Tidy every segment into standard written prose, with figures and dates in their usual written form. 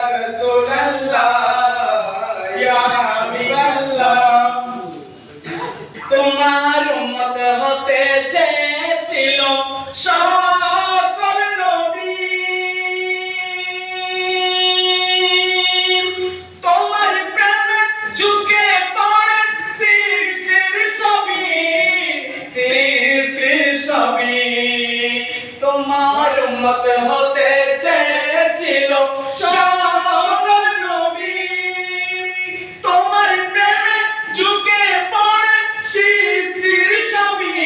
রাসূলুল্লাহ ইয়া হাবিবাল্লাহ তোমার উম্মত হতে চেয়েছিল সকল নবী তোমার প্রেমে ঝুঁকে পড়ে সৃষ্টির সবই তোমার উম্মত হতে চেয়েছিল সকল নবী তোমার প্রেমে ঝুঁকে পড়ে সৃষ্টির সবই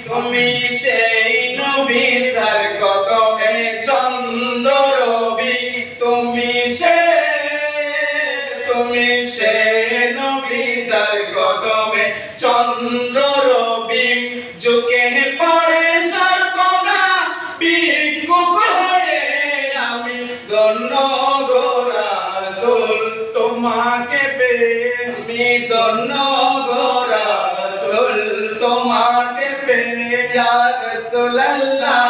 তুমি সেই নবী যার কদমে চন্দ্র রবি তুমি সেই নবী যার কদমে চন্দ্র রবি ঝুঁকে পড়ে সর্বদা ভিক্ষুক হয়ে আমি ধন্য গো রাসূল তোমাকে পেয়ে আমি ধন্য গো রাসূল তোমাকে পেয়ে ইয়া রাসূলুল্লাহ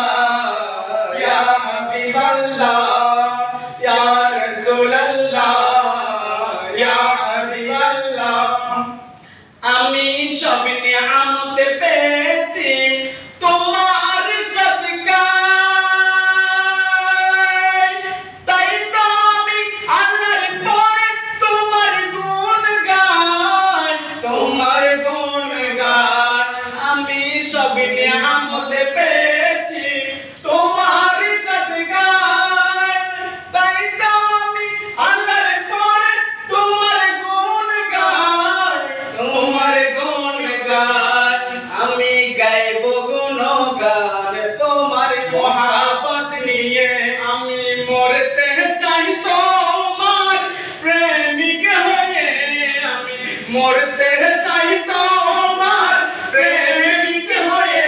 ইয়া হাবিবাল্লাহ ইয়া রাসূলুল্লাহ ইয়া হাবিবাল্লাহ আমি সব নিয়ামত পেয়েছি তোমার সদকায় তাই তো আমি আল্লাহর পরে তোমার গুণ গাই আমি সব নিয়ামত পেয়েছি তোমার সদকায় তাই তো আমি আল্লাহর পরে তোমার গুণ গাই আমি গাইব গুণগান তোমার মহাবত নিয়ে আমি মরতে চাই তোমার প্রেমিক হয়ে আমি মরতে চাই তোমার প্রেমিক হয়ে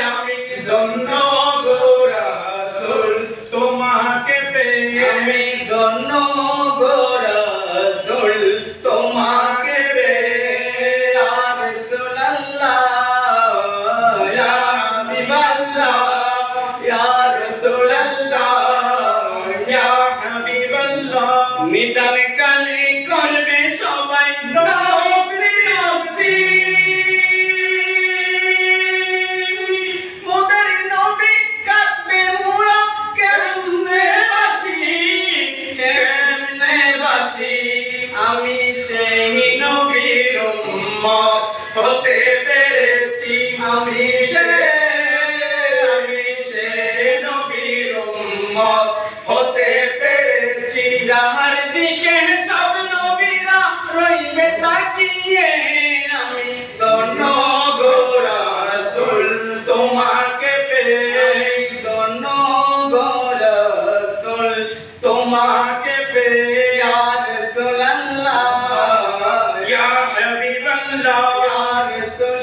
আমি ধন্য গো রাসূল তোমাকে পেয়ে আমি ধন্য গো রাসূল তোমাকে পেয়ে ইয়া রাসূলুল্লাহ ইয়া হাবিবাল্লাহ ইয়া রাসূলুল্লাহ ইয়া হাবিবাল্লাহ নিদান কালে করবে সবাই নফসি নফসি মোদের নবী কাঁদবে মোরা কেমনে বাঁচি আমি সেই নবীর উম্মত হতে পেরেছি আমি সেই নবীর উম্মত হতে পেরেছি যাহার দিকে সব নবীরা রইবে তাকিয়ে আমি ধন্য গো রাসূল তোমাকে পেয়ে ধন্য গো রাসূল তোমাকে পেয়ে ইয়া রাসূলুল্লাহ ইয়া হাবিবাল্লাহ ইয়া রাসূল